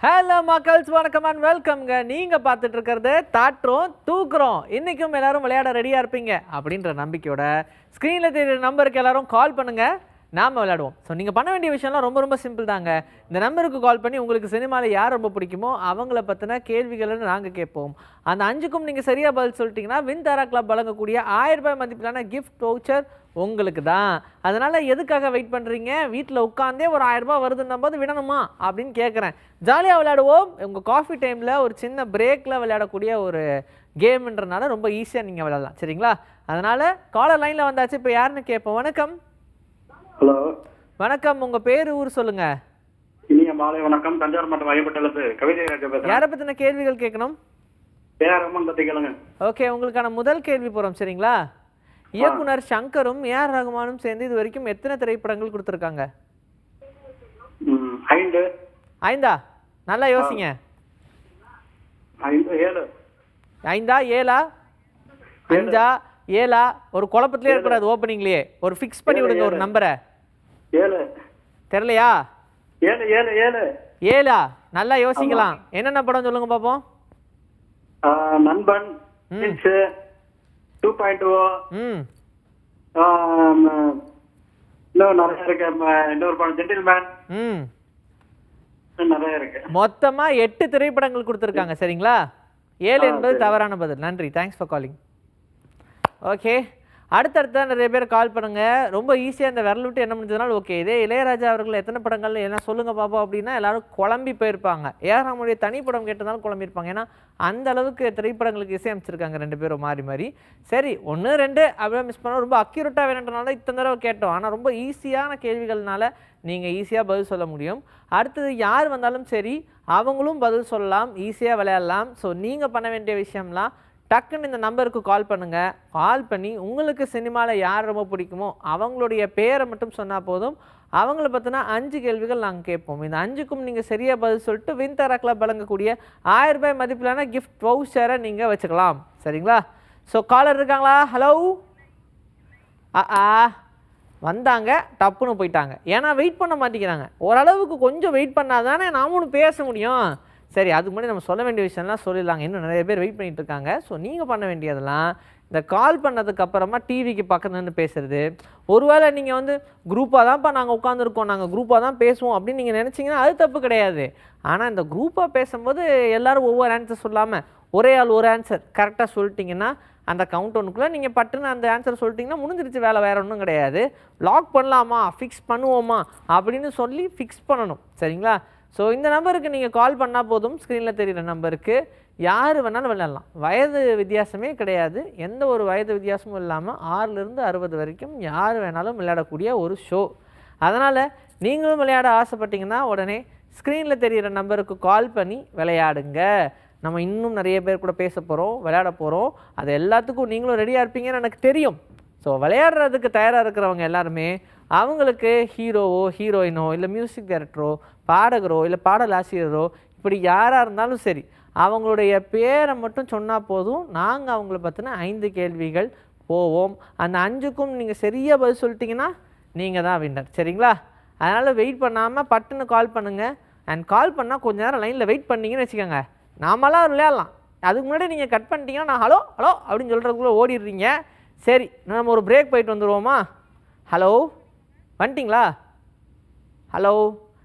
Hello மக்கள்ஸ், வணக்கம் and வெல்கம்ங்க. நீங்கள் பார்த்துட்டு இருக்கிறது தாட்டுறோம் தூக்குறோம். இன்றைக்கும் எல்லாரும் விளையாட ரெடியாக இருப்பீங்க அப்படின்ற நம்பிக்கையோட ஸ்க்ரீனில் தெரியுற நம்பருக்கு எல்லாரும் கால் பண்ணுங்கள், நாம் விளையாடுவோம். ஸோ நீங்கள் பண்ண வேண்டிய விஷயம்லாம் ரொம்ப ரொம்ப சிம்பிள் தாங்க. இந்த நம்பருக்கு கால் பண்ணி உங்களுக்கு சினிமாவில் யார் ரொம்ப பிடிக்குமோ அவங்கள பற்றின கேள்விகளை நாங்கள் கேட்போம். அந்த 5க்கும் நீங்கள் சரியாக பதில் சொல்லிட்டீங்கன்னா வின்தாரா கிளப் வழங்கக்கூடிய 1000 ரூபாய் மதிப்பிலான கிஃப்ட் வவுச்சர் உங்களுக்கு தான். அதனால் எதுக்காக வெயிட் பண்ணுறீங்க? வீட்டில் உட்காந்தே ஒரு 1000 ரூபாய் வருதுன்னும் போது விடணுமா அப்படின்னு கேட்குறேன். ஜாலியாக விளையாடுவோம். உங்கள் காஃபி டைமில் ஒரு சின்ன பிரேக்கில் விளையாடக்கூடிய ஒரு கேம்ன்றனால ரொம்ப ஈஸியாக நீங்கள் விளையாடலாம். சரிங்களா? அதனால் காலர் லைனில் வந்தாச்சு. இப்போ யாருன்னு கேட்போம். வணக்கம். ஹலோ வணக்கம். உங்கள் பேர், ஊர் சொல்லுங்கள். இனிய மாலை வணக்கம். தஞ்சாவூர் மாவட்டம் ஐயப்பட்டிலிருந்து கவிதை ராஜா பேசுகிறேன். யாரை பற்றின கேள்விகள் கேட்கணும்? ஏஆர் ரஹ்மான் பற்றி கேளுங்க. ஓகே, உங்களுக்கான முதல் கேள்வி போகிறோம். சரிங்களா? இயக்குனர் சங்கரும் ஏஆர் ரஹ்மானும் சேர்ந்து இது வரைக்கும் எத்தனை திரைப்படங்கள் கொடுத்துருக்காங்க? 5. 5ஆ? நல்லா யோசிங்க. 5 7 5ஆ 7ஆ? 5ஆ 7ஆ? ஒரு குழப்பத்திலே இருக்கக்கூடாது. ஓப்பனிங்லேயே ஒரு ஃபிக்ஸ் பண்ணி விடுங்க ஒரு நம்பரை. 7 தெரியலையா? 7 7 7 7ஆ? நல்லா யோசிக்கலாம். என்னென்ன படம் சொல்லுங்க பார்ப்போம். நண்பன் 2.0 இன்னும் நிறைய இருக்கு. இன்னொரு படம் ஜென்டில்மேன் நிறைய இருக்கு. மொத்தமா 8 திரைப்படங்கள் கொடுத்துருக்காங்க. சரிங்களா? 7 என்பது தவறான பதில். நன்றி, தேங்க்ஸ் ஃபார் காலிங். ஓகே, அடுத்தடுத்த நிறைய பேர் கால் பண்ணுங்க. ரொம்ப ஈஸியாக இந்த விரல் விட்டு என்ன முடிஞ்சதுனால ஓகே. இதே இளையராஜா அவர்கள் எத்தனை படங்கள் என்ன சொல்லுங்க பாப்போம் அப்படின்னா எல்லாரும் குழம்பி போயிருப்பாங்க. ஏஆர் ரஹ்மானுடைய தனி படம் கேட்டதாலும் குழம்பிருப்பாங்க. ஏன்னா அந்த அளவுக்கு திரைப்படங்களுக்கு இசையமைச்சிருக்காங்க 2 பேரும் மாறி மாறி. சரி, 1 2 அப்படியே மிஸ் பண்ணோம். ரொம்ப அக்யூரேட்டாக வேணுன்றனால இத்தனை தடவை கேட்டோம். ஆனால் ரொம்ப ஈஸியான கேள்விகள்னால நீங்கள் ஈஸியாக பதில் சொல்ல முடியும். அடுத்தது யார் வந்தாலும் சரி அவங்களும் பதில் சொல்லலாம், ஈஸியாக விளையாடலாம். ஸோ நீங்கள் பண்ண வேண்டிய விஷயம்லாம் டக்குன்னு இந்த நம்பருக்கு கால் பண்ணுங்கள். கால் பண்ணி உங்களுக்கு சினிமாவில் யார் ரொம்ப பிடிக்குமோ அவங்களுடைய பேரை மட்டும் சொன்னால் போதும். அவங்கள பற்றினா 5 கேள்விகள் நாங்கள் கேட்போம். இந்த 5க்கும் நீங்கள் சரியாக பதில் சொல்லிட்டு வின்தாரா கிளப் வழங்கக்கூடிய 1000 ரூபாய் மதிப்பிலான கிஃப்ட் வவுச்சரை நீங்கள் வச்சுக்கலாம். சரிங்களா? ஸோ காலர் இருக்காங்களா? ஹலோ. வந்தாங்க, டப்புன்னு போயிட்டாங்க. ஏன்னா வெயிட் பண்ண மாட்டேங்கிறாங்க. ஓரளவுக்கு கொஞ்சம் வெயிட் பண்ணால் தானே நாமளும் பேச முடியும். சரி, அதுக்கு முன்னாடி நம்ம சொல்ல வேண்டிய விஷயம்லாம் சொல்லிடலாங்க. இன்னும் நிறைய பேர் வெயிட் பண்ணிட்டு இருக்காங்க. ஸோ நீங்கள் பண்ண வேண்டியதெல்லாம் இந்த கால் பண்ணதுக்கு அப்புறமா டிவிக்கு பக்கத்துல நின்று பேசுறது. ஒருவேளை நீங்கள் குரூப்பாக தான்ப்பா நாங்கள் உட்காந்துருக்கோம், நாங்கள் குரூப்பாக தான் பேசுவோம் அப்படின்னு நீங்கள் நினச்சிங்கன்னா அது தப்பு கிடையாது. ஆனால் இந்த குரூப்பாக பேசும்போது எல்லோரும் ஒவ்வொரு ஆன்சர் சொல்லாமல் ஒரே ஆள் ஒரு ஆன்சர் கரெக்டாக சொல்லிட்டிங்கன்னா அந்த கவுண்ட் ஒன்றுக்குள்ளே நீங்கள் பட்டுன்னு அந்த ஆன்சர் சொல்லிட்டிங்கன்னா முடிஞ்சிருச்சு வேலை. வேறு ஒன்றும் கிடையாது. லாக் பண்ணலாமா, ஃபிக்ஸ் பண்ணுவோமா அப்படின்னு சொல்லி ஃபிக்ஸ் பண்ணணும். சரிங்களா? ஸோ இந்த நம்பருக்கு நீங்கள் கால் பண்ணால் போதும். ஸ்க்ரீனில் தெரிகிற நம்பருக்கு யார் வேணாலும் விளையாடலாம். வயது வித்தியாசமே கிடையாது. எந்த ஒரு வயது வித்தியாசமும் இல்லாமல் 6லேருந்து 60 வரைக்கும் யார் வேணாலும் விளையாடக்கூடிய ஒரு ஷோ. அதனால் நீங்களும் விளையாட ஆசைப்பட்டீங்கன்னா உடனே ஸ்க்ரீனில் தெரிகிற நம்பருக்கு கால் பண்ணி விளையாடுங்க. நம்ம இன்னும் நிறைய பேர் கூட பேச போகிறோம், விளையாட போகிறோம். அது எல்லாத்துக்கும் நீங்களும் ரெடியாக இருப்பீங்கன்னு எனக்கு தெரியும். ஸோ விளையாடுறதுக்கு தயாராக இருக்கிறவங்க எல்லாருமே அவங்களுக்கு ஹீரோவோ ஹீரோயினோ இல்லை மியூசிக் டைரக்டரோ பாடகரோ இல்லை பாடல் ஆசிரியரோ இப்படி யாராக இருந்தாலும் சரி அவங்களுடைய பேரை மட்டும் சொன்னால் போதும். நாங்கள் அவங்கள பற்றின 5 கேள்விகள் போவோம். அந்த 5க்கும் நீங்கள் சரியாக பதில் சொல்லிட்டீங்கன்னா நீங்கள் தான் வின்னர். சரிங்களா? அதனால் வெயிட் பண்ணாமல் பட்டுன்னு கால் பண்ணுங்கள். அண்ட் கால் பண்ணால் கொஞ்சம் நேரம் லைனில் வெயிட் பண்ணிங்கன்னு வச்சுக்கோங்க, நாமெல்லாம் விளையாடலாம். அதுக்கு முன்னாடி நீங்கள் கட் பண்ணிட்டீங்கன்னா நான் ஹலோ ஹலோ அப்படின்னு சொல்கிறதுக்குள்ளே ஓடிடுறீங்க. சரி, நம்ம ஒரு பிரேக் போயிட்டு வந்துடுவோமா? ஹலோ, வந்துட்டிங்களா? ஹலோ,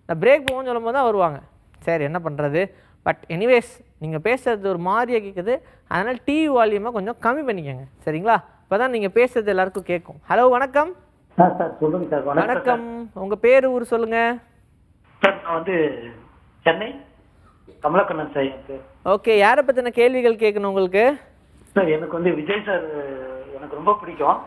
நான் பிரேக் போகணும்னு சொல்லும் போது தான் வருவாங்க. சரி, என்ன பண்ணுறது? பட் எனிவேஸ் நீங்கள் பேசுகிறது ஒரு மாதிரியாக கேட்குது. அதனால் டிவி வால்யூமை கொஞ்சம் கம்மி பண்ணிக்கோங்க. சரிங்களா? இப்போ தான் நீங்கள் பேசுகிறது எல்லாருக்கும் கேட்கும். ஹலோ, வணக்கம். சார் சொல்லுங்க சார். வணக்கம். உங்கள் பேர், ஊர் சொல்லுங்கள். சார் நான் சென்னை கமலக்கண்ணன் சார். ஓகே, யாரை பற்றின கேள்விகள் கேட்கணும் உங்களுக்கு? சார் எனக்கு விஜய் சார் எனக்கு ரொம்ப பிடிக்கும்.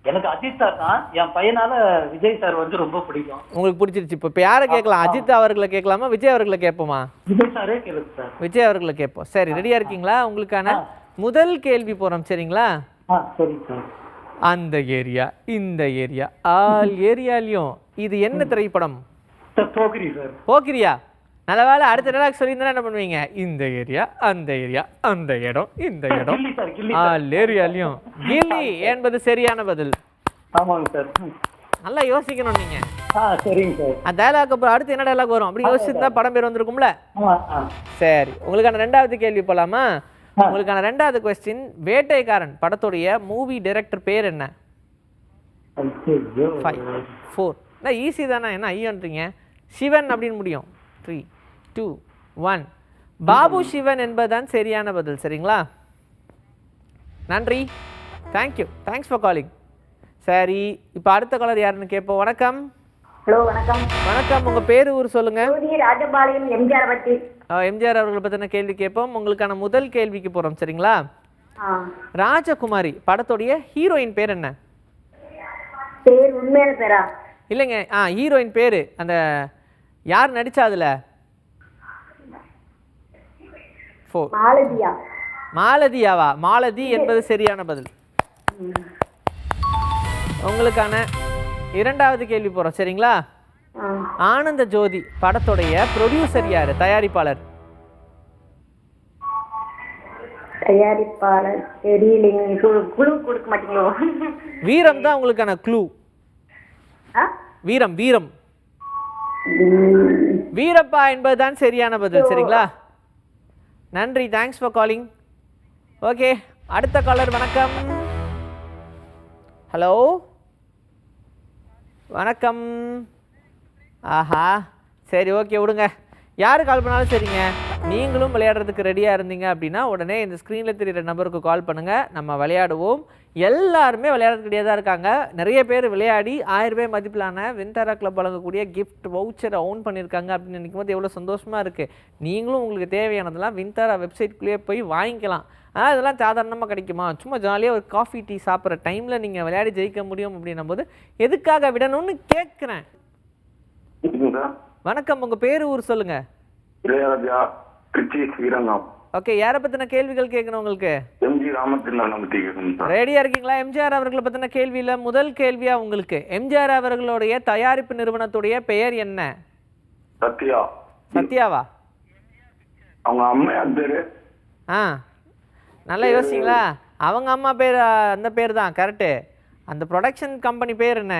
எனக்கு அஜித் சார் தான். என் பையனால விஜய் சார் ரொம்ப பிடிக்கும். உங்களுக்கு பிடிச்சிருச்சு. இப்போ யாரை கேட்கலாம்? அஜித் அவர்களை கேட்கலாமா, விஜய் அவர்களை கேட்போமா? விஜய் சாரே கேளுங்க சார். விஜய் அவர்களை கேட்போம். சரி, ரெடியாக இருக்கீங்களா? உங்களுக்கான முதல் கேள்வி போகிறோம். சரிங்களா? சரி சார். அந்த ஏரியா இந்த ஏரியா ஆல் ஏரியாலையும் இது என்ன திரைப்படம்? போகிரி சார். போகிரியா? நல்ல வேலை. அடுத்த நாளாக சொல்லியிருந்தா என்ன பண்ணுவீங்க? இந்த ஏரியா அந்த ஏரியா அந்த இடம் இந்த இடம் ஆல் ஏரியாலையும். கில்லி என்பது சரியான பதில். ஆமாங்க சார். நல்லா யோசிக்கணும் நீங்கள். சரிங்க சார். அந்த டயலாக் அப்புறம் அடுத்து என்ன டயலாக் வரும் அப்படி யோசிச்சிருந்தா படம் பேர் வந்திருக்கும்ல. ஆ. சரி, உங்களுக்கான 2வது கேள்வி போலாமா? உங்களுக்கான 2வது கொஸ்டின், வேட்டைக்காரன் படத்துடைய மூவி டைரக்டர் பேர் என்ன? 5 4 நான் ஈஸி தானே, என்ன ஐயோன்றீங்க? சிவன் அப்படின்னு முடியும். 3 2 1 பாபு சிவன் என்பதுதான் சரியான பதில். சரிங்களா? நன்றி, தேங்க்யூ, தேங்க்ஸ் ஃபார் காலிங். சரி, இப்போ அடுத்த காலர் யாருன்னு கேட்போம். வணக்கம். ஹலோ, வணக்கம். வணக்கம், உங்க பேரு ஊர் சொல்லுங்க. ராஜபாளையம், எம்ஜிஆர் பத்தி. எம்ஜிஆர் அவர்களை பத்தின கேள்வி கேட்போம். உங்களுக்கான முதல் கேள்விக்கு போறோம். சரிங்களா? ராஜகுமாரி படத்துடைய ஹீரோயின் பேர் என்ன? பேர் உண்மையான பேரா? இல்லைங்க, ஹீரோயின் பேரு, அந்த யார் நடிச்சா அதுல? 4 மாலதியா? மாலதியாவா? மாலதி என்பது சரியான பதில். உங்களுக்கான 2வது கேள்வி போறோம். சரிங்களா? ஆனந்த ஜோதி படத்துடைய ப்ரொடியூசர் யாரு, தயாரிப்பாளர்? தயாரிப்பாளர் தெரியலைங்க. குழு கொடுக்க மாட்டீங்களோ? வீரம் தான் உங்களுக்கான க்ளூ. வீரம் வீரம் வீரப்பா என்பதுதான் சரியான பதில். சரிங்களா? நன்றி, தேங்க்ஸ் ஃபார் காலிங். ஓகே, அடுத்த காலர். வணக்கம். ஹலோ, வணக்கம். ஆஹா, சரி, ஓகே, விடுங்க. யார் கால் பண்ணாலும் சரிங்க. நீங்களும் விளையாடுறதுக்கு ரெடியாக இருந்தீங்க அப்படின்னா உடனே இந்த ஸ்க்ரீனில் தெரியுற நம்பருக்கு கால் பண்ணுங்கள், நம்ம விளையாடுவோம். எல்லாருமே விளையாடுறதுக்கு ரெடியாக தான் இருக்காங்க. நிறைய பேர் விளையாடி 1000 ரூபாய் மதிப்பிலான வின்தாரா கிளப் வழங்கக்கூடிய கிஃப்ட் வவுச்சரை ஓன் பண்ணியிருக்காங்க அப்படின்னு நினைக்கும் போது எவ்வளோ சந்தோஷமாக இருக்குது. நீங்களும் உங்களுக்கு தேவையானதெல்லாம் வின்தாரா வெப்சைட்குள்ளேயே போய் வாங்கிக்கலாம். ஆனால் இதெல்லாம் சாதாரணமாக கிடைக்குமா? சும்மா ஜாலியாக ஒரு காஃபி டீ சாப்பிட்ற டைமில் நீங்கள் விளையாடி ஜெயிக்க முடியும் அப்படின்னும் போது எதுக்காக விடணும்னு கேட்குறேன். வணக்கம், உங்கள் பேர் ஊர் சொல்லுங்க. ஓகே, யாரை பற்றின கேள்விகள் கேட்கணும் உங்களுக்கு? ரெடியாக இருக்கீங்களா? எம்ஜிஆர் அவர்களை பற்றின கேள்வியில் முதல் கேள்வியா உங்களுக்கு, எம்ஜிஆர் அவர்களுடைய தயாரிப்பு நிறுவனத்துடைய பெயர் என்ன? சத்யா. சத்யாவா? அவங்க அம்மையார் பேரு. நல்லா யோசிங்களா? அவங்க அம்மா பேர் அந்த பேர் தான் கரெக்டு. அந்த ப்ரொடக்ஷன் கம்பெனி பேர் என்ன?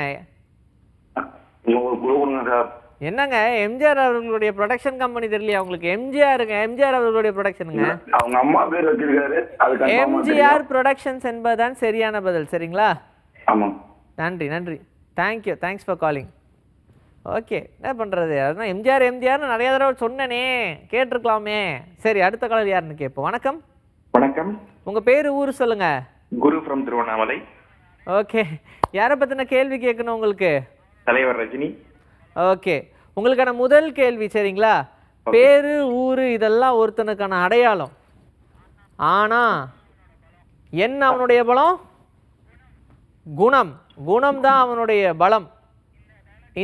என்னங்க, எம்ஜிஆர் அவர்களுடைய ப்ரொடக்ஷன் கம்பெனி தெரியலையா உங்களுக்கு? எம்ஜிஆர் அவர்களுடைய ப்ரொடக்ஷனுங்க. அவங்க அம்மா பேர் வச்சிருக்காரு. எம்ஜிஆர் ப்ரொடக்ஷன்ஸ் என்பதுதான் சரியான பதில். சரிங்களா? ஆமாம். நன்றி, நன்றி, thank you, thanks for calling. Okay, என்ன பண்ணுறது, அதுதான் எம்ஜிஆர்னு நிறைய தடவை சொன்னனே, கேட்டிருக்கலாமே. சரி, அடுத்த காலர் யாருன்னு கேட்போம். வணக்கம். வணக்கம். உங்கள் பேர் ஊர் சொல்லுங்க. குரு ஃப்ரம் திருவண்ணாமலை. ஓகே, யாரை பற்றின கேள்வி கேட்கணும் உங்களுக்கு? தலைவர் ரஜினி. ஓகே, உங்களுக்கான முதல் கேள்வி. சரிங்களா? பேரு ஊரு இதெல்லாம் ஒருத்தனுக்கான அடையாளம். ஆனா என்ன அவனுடைய பலம்? குணம். குணம் தான் அவனுடைய பலம்.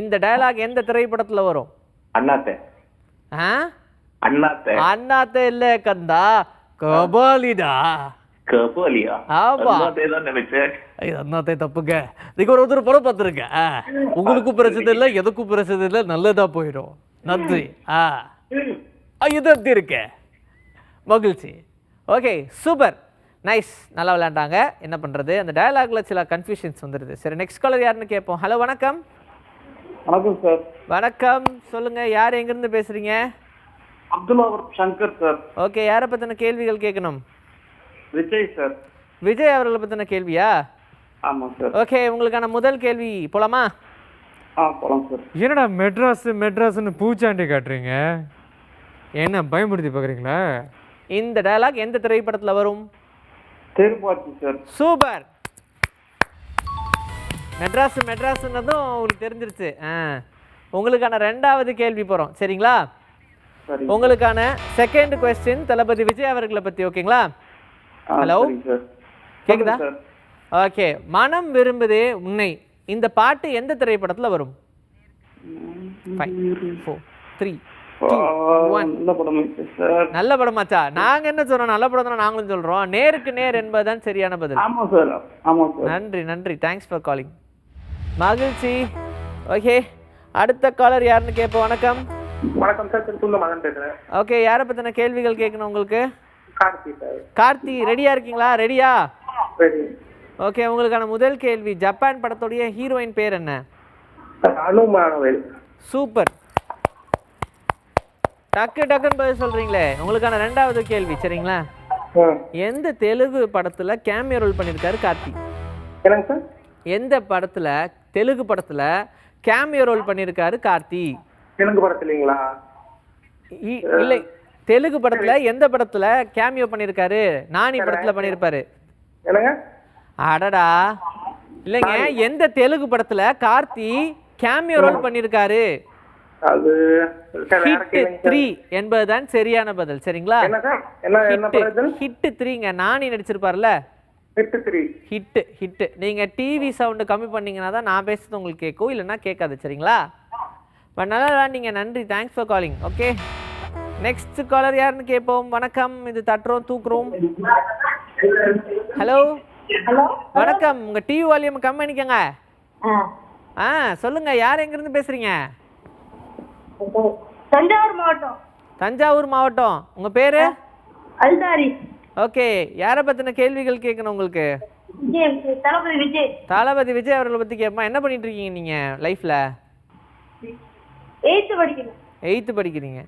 இந்த டயலாக் எந்த திரைப்படத்துல வரும்? அண்ணாத்தே. அண்ணாத்தே? அண்ணாத்தே இல்ல கந்தா, கபாலிடா. கபாலியா? ஆமா, அண்ணாத்தே தான் நினைச்சேன். அண்ணாத்தே தப்புங்க. நீங்க ஒரு படம் பார்த்துருக்கேன். உங்களுக்கும் பிரச்சனை இல்லை, எதுக்கும் பிரச்சனை இல்லை, நல்லதா போயிடும். நன்றி. இது இருக்க மகிழ்ச்சி. ஓகே, சூப்பர், நைஸ், நல்லா விளையாண்டாங்க. என்ன பண்றது, அந்த டயலாக்ல சில கன்ஃபியூஷன்ஸ் வந்துடுது. சரி, நெக்ஸ்ட் காலர் யாருன்னு கேட்போம். ஹலோ, வணக்கம். வணக்கம் சார். வணக்கம், சொல்லுங்க, யார் எங்கிருந்து பேசுறீங்க? அப்துல்லா சங்கர் சார். ஓகே, யாரை பத்தின கேள்விகள் கேட்கணும்? விஜய் சார். விஜய் அவர்களை பத்தின கேள்வியா? ஆமாம் சார். ஓகே, உங்களுக்கான முதல் கேள்வி போலாமா? போலாம் சார். என்னடா மெட்ராஸ்னு பூச்சாண்டி காட்டுறீங்க, என்ன பயன்படுத்தி பார்க்குறீங்களா? இந்த டயலாக் எந்த திரைப்படத்துல வரும்? தேர்பாட்சி சார். சூப்பர், மெட்ராஸ்னதும் உங்களுக்கு தெரிஞ்சிருச்சு. உங்களுக்கான 2வது கேள்வி போறோம். சரிங்களா? உங்களுக்கான செகண்ட் கொஸ்டின் தளபதி விஜய் அவர்களை பத்தி. ஓகேங்களா? ஹலோ, கேக்குதா? ஓகே, மனம் விரும்புதே உன்னை, இந்த பாட்டு எந்த திரைப்படத்துல வரும்? 5 4 3 2 1 நல்ல படமாச்சா? நாங்க என்ன சொல்றோம், நல்ல படம் தான் நாங்களும் சொல்றோம். நேருக்கு நேர் என்பதுதான் சரியான பதில். ஆமாம் சார். ஆமாம் சார். நன்றி, நன்றி, தேங்க்ஸ் ஃபார் காலிங். மகிழ்ச்சி. ஓகே, அடுத்த காலர் யாருன்னு கேட்போம். வணக்கம். வணக்கம் சார், திருத்தூர்ல மகன் பேசுறேன். ஓகே, யாரை பத்தின கேள்விகள் கேட்கணும் உங்களுக்கு? கார்த்தி சார். கார்த்தி, ரெடியா இருக்கீங்களா? ரெடியா? சரி. ஓகே, உங்களுக்கான முதல் கேள்வி, ஜப்பான் படத்துடைய ஹீரோயின் பேர் என்ன? அனுமானவேல். சூப்பர். டக்குன்னு பதில் சொல்றீங்களே. உங்களுக்கான 2வது கேள்வி சரிங்களா? எந்த தெலுங்கு படத்துல கேமியோ ரோல் பண்ணிருக்காரு கார்த்தி? என்னங்க சார்? எந்த படத்துல தெலுங்கு படத்துல கேமியோ ரோல் பண்ணிருக்காரு கார்த்தி? தெலுங்கு படத்துலீங்களா? இல்லை, தெலுங்கு படத்துல எந்த படத்துல கேமியோ பண்ணிருக்காரு? நானி படத்துல பண்ணிருப்பாரு. என்னங்க? அடடா, இல்லைங்க, எந்த தெலுங்கு படத்துல கார்த்தி கேமியோ ரோல் பண்ணிருக்காரு? அது ஹிட் 3 என்பதுதான் சரியான பதில் சரிங்களா? என்ன சார்? என்ன படம்? ஹிட் 3ங்க. நானி நடிச்சிருப்பார்ல. ஹிட் 3. ஹிட். நீங்க டிவி சவுண்ட் கம்மி பண்ணீங்கன்னா தான் நான் பேசுறது உங்களுக்கு கேட்கும், இல்லைன்னா கேட்காது சரிங்களா? பட் நல்லா விளையாண்டீங்க, நன்றி. Thanks for calling. Okay, next caller யாருன்னு கேட்போம். வணக்கம், இது தட்டுறோம் தூக்குறோம். ஹலோ வணக்கம். உங்க டிவி வால்யூம் கம்மி பண்ணிக்கங்க. சொல்லுங்க, யார் எங்க இருந்து பேசுறீங்க? தஞ்சாவூர் மாவட்டம். உங்க பேரு? அல்தாரி. ஓகே, யாரை பத்தின கேள்விகள் கேட்கணும் உங்களுக்கு? தளபதி விஜய் அவர்களை பத்தி கேட்போம். என்ன பண்ணிட்டு இருக்கீங்க நீங்க லைஃப்ல? 8th படிக்கிறீங்க.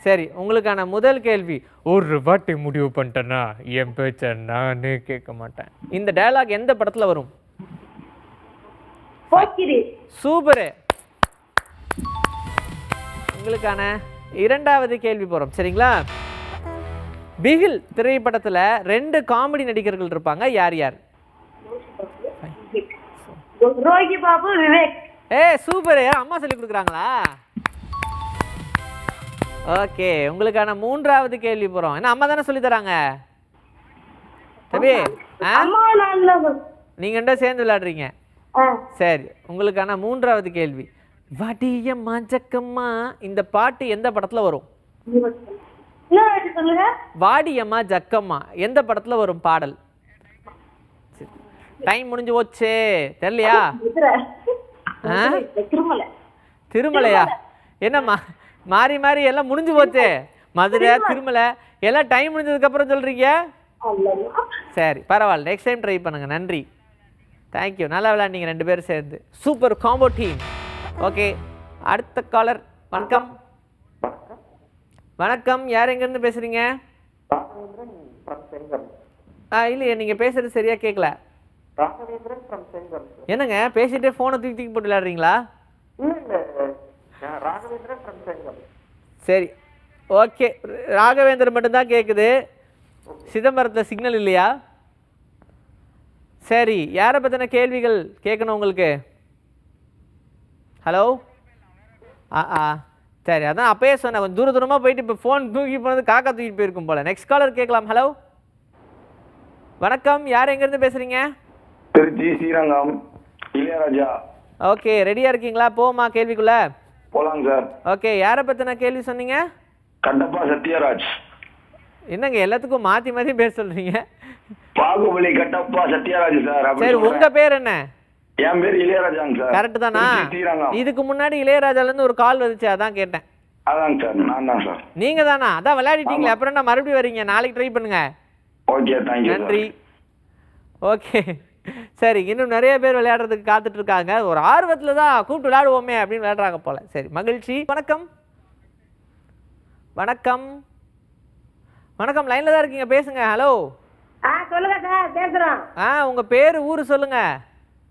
சரி, உங்களுக்கான முதல் கேள்வி. ஒரு வாட்டி முடிவு பண்ணிட்டேன்னா என் பேச்ச நானே கேட்க மாட்டேன். இந்த டயலாக் எந்த படத்துல வரும்? சூப்பர். உங்களுக்கான 2வது கேள்வி போறோம் சரிங்களா? பிகில் திரைப்படத்துல 2 காமெடி நடிகர்கள் இருப்பாங்க. யார் யார்? ரோகி பாபு, விவேக். சூப்பர். அம்மா சொல்லி கொடுக்குறாங்களா? ஓகே, உங்களுக்கான 3வது கேள்வி போறோம். என்ன அம்மா தானே சொல்லி தராங்க தம்பி? நீங்க 2 சேர்ந்து விளையாடுறீங்க. சரி, உங்களுக்கான 3வது கேள்வி. வடியம்மா ஜக்கம்மா, இந்த பாட்டு எந்த படத்துல வரும்? வாடியம்மா ஜக்கம்மா எந்த படத்துல வரும் பாடல்? டைம் முடிஞ்சு போச்சே, தெரியலையா? திருமலையா? என்னம்மா மாறி மாறி எல்லாம் முடிஞ்சு போச்சே. மதுரை திருமலை எல்லாம் டைம் முடிஞ்சதுக்கு அப்புறம் சொல்றீங்க. சரி பரவாயில்ல, நெக்ஸ்ட் டைம் ட்ரை பண்ணுங்க. நன்றி, தேங்க்யூ. நல்லா விளையாண்டீங்க 2 பேரும் சேர்ந்து. Super combo team. ஓகே, அடுத்த காலர். வணக்கம். வணக்கம், யார் எங்கேருந்து பேசுறீங்க? இல்லையே, நீங்கள் பேசுறது சரியா கேட்கல. என்னங்க பேசிட்டே ஃபோனை தூக்கி தூக்கி போட்டு விளையாடுறீங்களா? சரி ஓகே, ராகவேந்திரன் மட்டும்தான் கேட்குது. சிதம்பரத்தில் சிக்னல் இல்லையா? சரி, யாரை பற்றின கேள்விகள் கேட்கணும் உங்களுக்கு? ஹலோ? சரி, அதான் அப்பயே சொன்னேன், கொஞ்சம் தூரமாக போயிட்டு இப்போ ஃபோன் தூக்கி போனது காக்கா தூக்கிட்டு போயிருக்கும் போல. நெக்ஸ்ட் காலர் கேட்கலாம். ஹலோ வணக்கம், யார் எங்கேருந்து பேசுகிறீங்க? திருச்சி ஸ்ரீரங்கம், இளையராஜா. ஓகே, ரெடியாக இருக்கீங்களா? போமா கேள்விக்குள்ள போலாங்க சார். ஓகே, யாரை பற்றின கேள்வி சொன்னீங்க? கட்டப்பா சத்யராஜ். என்னங்க எல்லாத்துக்கும் மாற்றி மாற்றி பேர் சொல்கிறீங்க? பாகுபலி கட்டப்பா சத்யராஜ் சார். சரி, உங்கள் பேர் என்ன? என் பேர் இளையராஜாங்க சார். கரெக்ட் தானா? இதுக்கு முன்னாடி இளையராஜாலேருந்து ஒரு கால் வந்துச்சு, அதான் கேட்டேன். அதாங்க சார், நான் தான் சார். நீங்கள் தானா? அதான் விளையாடிட்டீங்களே, அப்புறம் என்ன மறுபடியும் வரீங்க? நாளைக்கு ட்ரை பண்ணுங்க. Okay, thank you. நன்றி. ஓகே சரி, இன்னும் நிறைய பேர் விளையாடுறதுக்கு காத்துட்டு இருக்காங்க. ஒரு ஆர்வத்தில் தான் கூப்பிட்டு விளையாடுவோமே அப்படின்னு விளையாடுறாங்க போல. சரி, மகிழ்ச்சி. வணக்கம். வணக்கம் வணக்கம், லைனில் தான் இருக்கீங்க, பேசுங்க. ஹலோ. சொல்லுங்க சார், பேசுறோம். உங்கள் பேர் ஊர் சொல்லுங்க.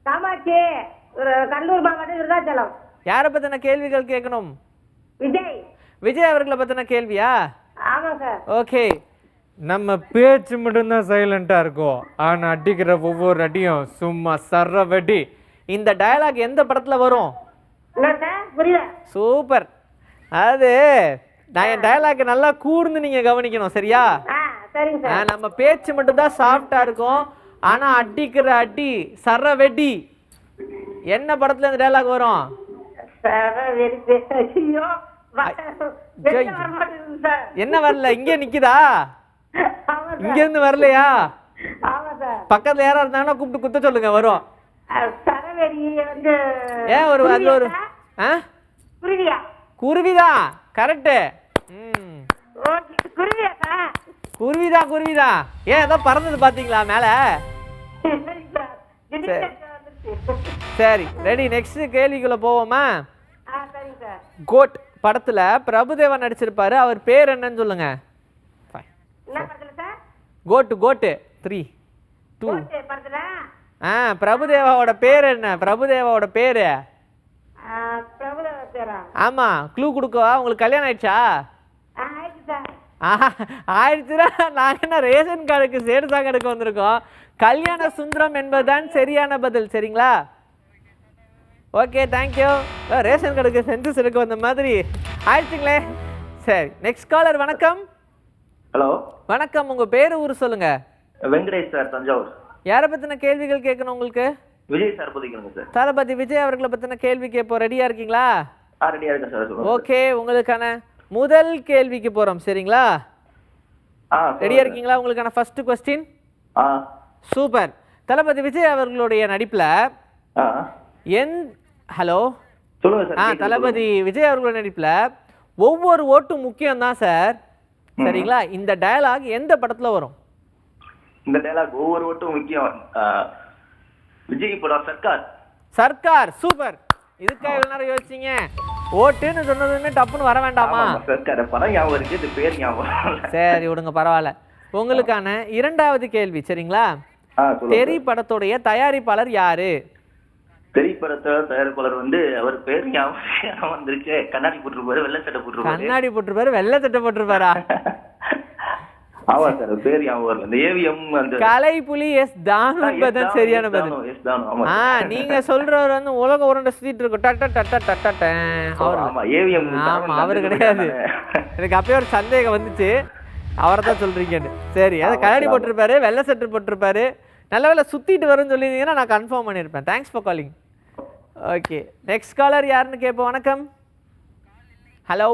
காமாட்சி, கடலூர் மாவட்டம், விருதாச்சலம். யாரை பற்றின கேள்விகள் கேட்கணும்? விஜய். விஜய் அவர்களை பற்றின கேள்வியா? ஆமாம் சார். ஓகே, நம்ம பேச்சு மட்டும்தான் சைலண்டாக இருக்கும், ஆனால் அடிக்கிற ஒவ்வொரு அடியும் சும்மா சர்ற வெடி. இந்த டயலாக் எந்த படத்தில் வரும்? என்ன சார் புரியல? சூப்பர். அது நான் என் டயலாக் நல்லா கூர்ந்து நீங்கள் கவனிக்கணும், சரியா? சரிங்க சார். நம்ம பேச்சு மட்டும்தான் சாஃப்டாக இருக்கும், ஆனால் அடிக்கிற அடி சர்ற வெடி. என்ன படத்தில் இந்த டயலாக் வரும்? என்ன வரல? இங்கே நிக்குதா? இங்க இருந்து வரலையா? பக்கத்துல யாரா இருந்தாங்கன்னா கூப்பிட்டு குத்த சொல்லுங்க, வரும். ஏன் ஒரு அதுல ஒரு குருவிதான். கரெக்ட். குருவிதான். ஏன் ஏதோ பறந்தது பாத்தீங்களா மேல? சரி ரெடி, நெக்ஸ்ட் கேள்விக்குள்ள போவோமா? சரிங்க சார். கோட் படத்துல பிரபுதேவா நடிச்சிருப்பாரு, அவர் பேர் என்னன்னு சொல்லுங்க. என்ன படத்துல சார்? கோட்டு கோட்டு 3 2 கோட்டை படத்துல பிரபுதேவாவோட பேர் என்ன? பிரபுதேவாவோட பேரு பிரபுதேவா பேரா? ஆமா, க்ளூ கொடுக்கவா? உங்களுக்கு கல்யாணம் ஆயிடுச்சா? ஆயிடுச்சு சார். ஆயிடுச்சுனா நாங்கள் என்ன ரேஷன் கார்டுக்கு சேடுசாங்க எடுக்க வந்திருக்கோம். கல்யாண சுந்தரம் என்பதுதான் சரியான பதில். சரிங்களா? Okay thank you. ரேஷன் கார்டுக்கு சென்சஸ் எடுக்க வந்த மாதிரி ஆயிடுச்சுங்களே. சரி நெக்ஸ்ட் காலர். வணக்கம். ஹலோ வணக்கம், உங்கள் பேர் ஊர் சொல்லுங்க. வெங்கடேஷ் சார், தஞ்சாவூர். யாரை பற்றின கேள்விகள் கேட்கணும் உங்களுக்கு? விஜய் சார் பதிக்கணுங்க சார். தளபதி விஜய் அவர்களை பற்றின கேள்வி கேட்போம். ரெடியாக இருக்கீங்களா? ரெடியாக இருக்கேன் சார். ஓகே, உங்களுக்கான முதல் கேள்விக்கு போகிறோம். சரிங்களா? ரெடியாக இருக்கீங்களா? உங்களுக்கான ஃபர்ஸ்ட் கொஸ்டின். சூப்பர். தளபதி விஜய் அவர்களுடைய நடிப்பில் ஹலோ சொல்லுங்க சார். தளபதி விஜய் அவர்களோட நடிப்பில் ஒவ்வொரு ஓட்டும் முக்கியம் தான் சார். சரிங்களா? இந்த டயலாக் எந்த படத்தில் வரும்? இந்த டயலாக் ஒவ்வொரு ஓட்டும் முக்கியம். விஜய் படம் சர்க்கார். சர்க்கார். சூப்பர். இதுக்காக இவ்வளவு நேரம் யோசிச்சீங்க? ஓட்டுன்னு சொன்னதுன்னு டப்புன்னு வர வேண்டாமா? சர்க்கார் படம் ஞாபகம் இருக்கு, இது பேர் ஞாபகம். சரி விடுங்க, பரவாயில்ல. உங்களுக்கான இரண்டாவது கேள்வி. சரிங்களா? தெரி படத்துடைய தயாரிப்பாளர் யாரு? தெரி படத்தோட தயாரிப்பாளர் அவர் பேர் ஞாபகம் வந்துருச்சு. கண்ணாடி போட்டிருப்பாரு, வெள்ளை சட்டை போட்டிருப்பாரு. கண்ணாடி போட்டிருப்பாரு, வெள்ளை சட்டை போட்டிருப்பாரா? ஆமா சார், பேர் ஞாபகம். அந்த ஏவிஎம் அந்த கலைப்புலி எஸ் தானு என்பதுதான் சரியான பதில். நீங்க சொல்றவர் உலக உருண்டை சுத்திட்டு இருக்கும். ஆமா, அவரு கிடையாது. எனக்கு அப்பயே ஒரு சந்தேகம் வந்துச்சு, அவரை தான் சொல்றீங்கன்னு. சரி, அதை கண்ணாடி போட்டிருப்பாரு, வெள்ளை சட்டை போட்டிருப்பாரு. நல்ல வேலை சுத்திட்டு வரும்னு சொல்லியிருந்தீங்கன்னா நான் கன்ஃபார்ம் பண்ணியிருப்பேன். Thanks for calling. Okay next caller யாருன்னு கேட்போம். வணக்கம். ஹலோ.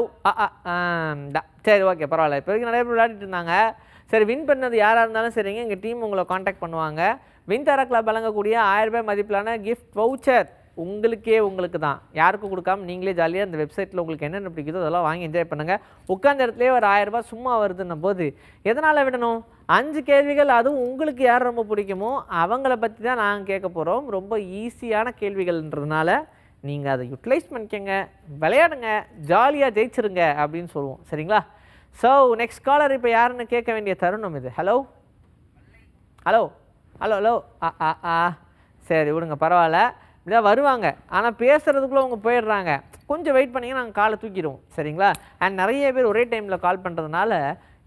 சரி ஓகே பரவாயில்ல. இப்போ வரைக்கும் நிறைய பேர் விளையாடிட்டு இருந்தாங்க. சரி, வின் பண்ணது யாராக இருந்தாலும் சரிங்க, எங்கள் டீம் உங்களை காண்டாக்ட் பண்ணுவாங்க. வின்தாரா கிளப் வழங்கக்கூடிய 1000 ரூபாய் மதிப்பிலான கிஃப்ட் வவுச்சர் உங்களுக்கு தான். யாருக்கும் கொடுக்காம நீங்களே ஜாலியாக அந்த வெப்சைட்டில் உங்களுக்கு என்னென்ன பிடிக்குதோ அதெல்லாம் வாங்கி என்ஜாய் பண்ணுங்கள். உட்காந்த இடத்துலேயே ஒரு 1000 ரூபாய் சும்மா வருதுன்னும் போது எதனால் விடணும்? 5 கேள்விகள், அதுவும் உங்களுக்கு யார் ரொம்ப பிடிக்குமோ அவங்கள பற்றி தான் நாங்கள் கேட்க போகிறோம். ரொம்ப ஈஸியான கேள்விகள்ன்றதுனால நீங்கள் அதை யூட்டிலைஸ் பண்ணிக்கங்க, விளையாடுங்க, ஜாலியாக ஜெயிச்சிருங்க அப்படின்னு சொல்லுவோம். சரிங்களா? ஸோ நெக்ஸ்ட் காலர் இப்போ யாருன்னு கேட்க வேண்டிய தருணம் இது. ஹலோ ஹலோ ஹலோ ஹலோ சரி விடுங்க, பரவாயில்ல. இப்படிதான் வருவாங்க, ஆனால் பேசுகிறதுக்குள்ளே அவங்க போயிடுறாங்க. கொஞ்சம் வெயிட் பண்ணிங்கன்னா நாங்கள் காலை தூக்கிடுவோம். சரிங்களா? அண்ட் நிறைய பேர் ஒரே டைமில் கால் பண்ணுறதுனால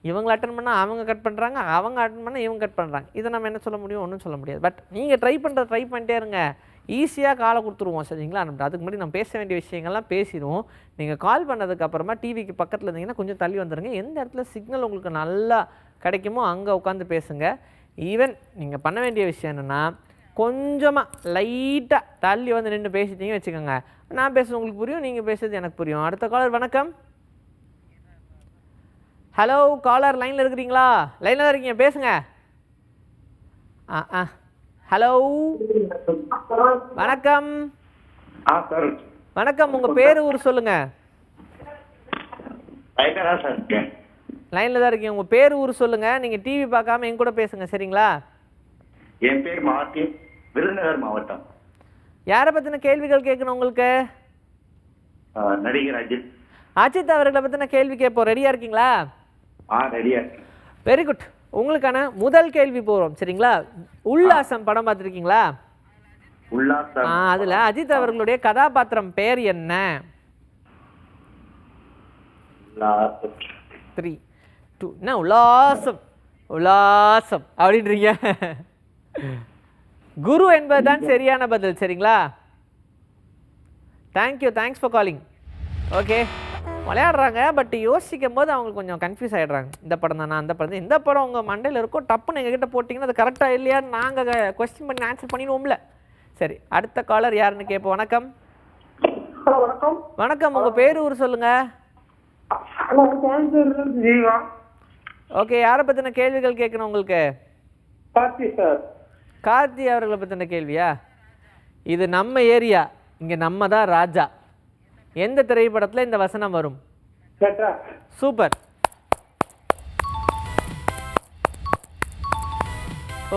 இவங்களை அட்டன் பண்ணால் அவங்க கட் பண்ணுறாங்க, அவங்க அட்டன் பண்ணால் இவங்க கட் பண்ணுறாங்க. இதை நம்ம என்ன சொல்ல முடியும்? ஒன்றும் சொல்ல முடியாது. பட் நீங்கள் ட்ரை பண்ணிட்டே இருங்க, ஈஸியாக காலை கொடுத்துருவோம். சரிங்களா? நம்ம அதுக்கு முன்னாடி நம்ம பேச வேண்டிய விஷயங்கள்லாம் பேசிடுவோம். நீங்கள் கால் பண்ணதுக்கப்புறமா டிவிக்கு பக்கத்தில் இருந்தீங்கன்னா கொஞ்சம் தள்ளி வந்துடுங்க. எந்த இடத்துல சிக்னல் உங்களுக்கு நல்லா கிடைக்குமோ அங்கே உட்காந்து பேசுங்க. ஈவன் நீங்கள் பண்ண வேண்டிய விஷயம் என்னென்னா, கொஞ்சமாக லைட்டாக தள்ளி வந்து நின்று பேசிட்டீங்க வச்சுக்கோங்க, நான் பேசுறது உங்களுக்கு புரியும், நீங்கள் பேசுறது எனக்கு புரியும். அடுத்த காலர். வணக்கம். ஹலோ காலர், லைனில் இருக்கிறீங்களா? லைனில் தான் இருக்கீங்க, பேசுங்க. ஹலோ வணக்கம். வணக்கம், உங்கள் பேர் ஊர் சொல்லுங்க. லைனில் தான் இருக்கீங்க, உங்கள் பேர் ஊர் சொல்லுங்க. நீங்கள் டிவி பார்க்காம என் கூட பேசுங்க. சரிங்களா? என் பேர் மார்ட்டின், விருதுநகர் மாவட்டம். யாரை பற்றின கேள்விகள் கேட்கணும் உங்களுக்கு? நடிகர் அஜித். அஜித் அவர்களை பற்றின கேள்வி கேட்போம். ரெடியாக இருக்கீங்களா? ரெடியா இருக்கேன். Very good. உங்களுக்கான முதல் கேள்வி போகிறோம். சரிங்களா? உல்லாசம் படம் பார்த்துருக்கீங்களா? உல்லாசம். அதில் அஜித் அவர்களுடைய கதாபாத்திரம் பெயர் என்ன? 3 2 என்ன உல்லாசம் உல்லாசம் அப்படின்றீங்க? குரு என்பதுதான் சரியான பதில். சரிங்களா? Thank you, thanks for calling. Okay, விளையாடுறாங்க, பட் யோசிக்கும் போது அவங்க கொஞ்சம் கன்ஃபியூஸ் ஆகிடுறாங்க. இந்த படம் தானா, அந்த படம் தான், இந்த படம் உங்கள் மண்டையில் இருக்கும், டப்புன்னு எங்ககிட்ட போட்டிங்கன்னா அது கரெக்டாக இல்லையான்னு நாங்கள் கொஸ்டின் பண்ணி ஆன்சர் பண்ணிடுவோம்ல. சரி, அடுத்த காலர் யாருன்னு கேட்போம். வணக்கம். ஹலோ வணக்கம். வணக்கம், உங்கள் பேர் ஊர் சொல்லுங்கள். ஜீவா. ஓகே, யாரை பற்றின கேள்விகள் கேட்கணும் உங்களுக்கு? கார்த்தி சார். கார்த்தி அவர்களை பற்றின கேள்வியா? இது நம்ம ஏரியா, இங்கே நம்ம தான் ராஜா. எந்த திரைப்படத்தில் இந்த வசனம் வரும்? சூப்பர்.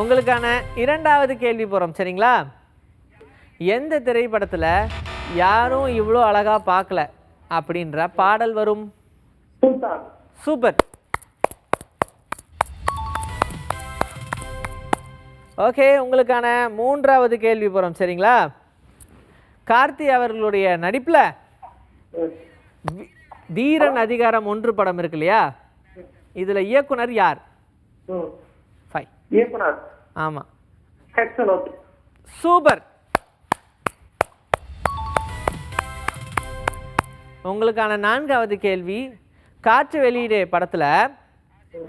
உங்களுக்கான இரண்டாவது கேள்வி போகிறோம். சரிங்களா? எந்த திரைப்படத்தில் யாரும் இவ்வளோ அழகாக பார்க்கல அப்படின்ற பாடல் வரும்? சுல்தான். சூப்பர். ஓகே, உங்களுக்கான 3வது கேள்வி போகிறோம். சரிங்களா? கார்த்தி அவர்களுடைய நடிப்பில் தீரன் அதிகாரம் 1 படம் இருக்கு இல்லையா, இதில் இயக்குனர் யார்? ஃபைன். இயக்குனர். ஆமாம். எக்ஸலன்ட். சூப்பர். உங்களுக்கான 4வது கேள்வி, காற்று வெளியீடு படத்தில்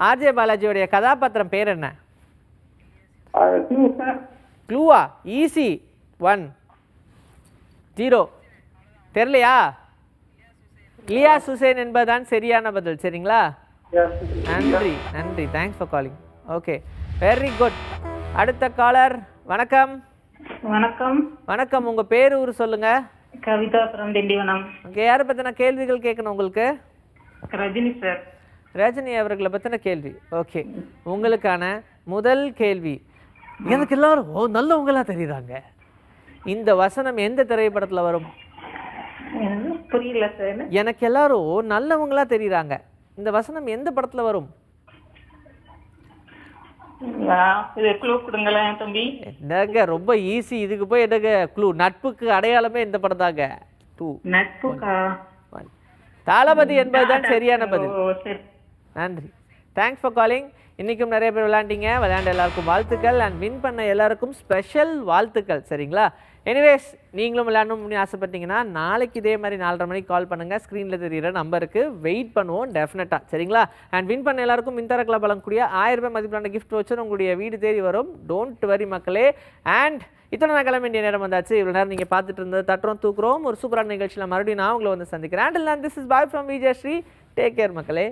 ஆர்ஜே பாலாஜியோடைய கதாபாத்திரம் பேர் என்ன? க்ளூவா? ஈஸி. 1 0. தெரியலையா? இலியாஸ் ஹுசேன் என்பதுதான் சரியான பதில். சரிங்களா? நன்றி நன்றி, thanks for calling. Okay, very good. அடுத்த காலர். வணக்கம். வணக்கம். வணக்கம், உங்கள் பேர் ஊர் சொல்லுங்கள். கவிதா from திண்டிவனம். ஓகே, யாரை பற்றின கேள்விகள் கேட்கணும் உங்களுக்கு? ரஜினி சார். ரஜினி அவர்களை பற்றின கேள்வி. ஓகே, உங்களுக்கான முதல் கேள்வி. எனக்கு எல்லாரும் நல்லவங்களா தெரியுறாங்க, இந்த வசனம் எந்த திரைப்படத்தில் வரும்? புரியல சார். எனக்கு எல்லாரும் நல்லவங்களா தெரியுறாங்க, இந்த வசனம் எந்த படத்தில் வரும்? இது க்ளூ கொடுங்களேன் தம்பி. என்னங்க ரொம்ப ஈஸி, இதுக்கு போய் என்னங்க க்ளூ? நட்புக்கு அடையாளமே இந்த படம் தாங்க. 2 நட்புக்கா? தளபதி என்பதுதான் சரியான பதில். சரி. நன்றி, தேங்க்ஸ் ஃபார் காலிங். இன்றைக்கும் நிறைய பேர் விளையாண்டிங்க. விளையாண்ட எல்லாருக்கும் வாழ்த்துக்கள் அண்ட் வின் பண்ண எல்லாருக்கும் ஸ்பெஷல் வாழ்த்துக்கள். சரிங்களா? எனிவேஸ், நீங்களும் விளையாடணும் அப்படின்னு ஆசைப்பட்டீங்கன்னா நாளைக்கு இதே மாதிரி 4:30 மணிக்கு கால் பண்ணுங்கள். ஸ்க்ரீனில் தெரிகிற நம்பருக்கு வெயிட் பண்ணுவோம் டெஃபினட்டாக. சரிங்களா? அண்ட் வின் பண்ண எல்லாருக்கும் மின்சார கிளப் வழங்கக்கூடிய 1000 ரூபாய் மதிப்பிலான கிஃப்ட் வச்சு உங்களுடைய வீடு தேடி வரும். டோன்ட் வரி மக்களே. அண்ட் இத்தனை நான் கிளம்ப வேண்டிய நேரம் வந்தாச்சு. இவ்வளோ நேரம் நீங்கள் பார்த்துட்டு இருந்தது தட்டுறோம் தூக்குறோம் ஒரு சூப்பரான நிகழ்ச்சியில் மறுபடியும் நான் உங்களை வந்து சந்திக்கிறேன். And this is bye from Vijayasri. Take care மக்களே.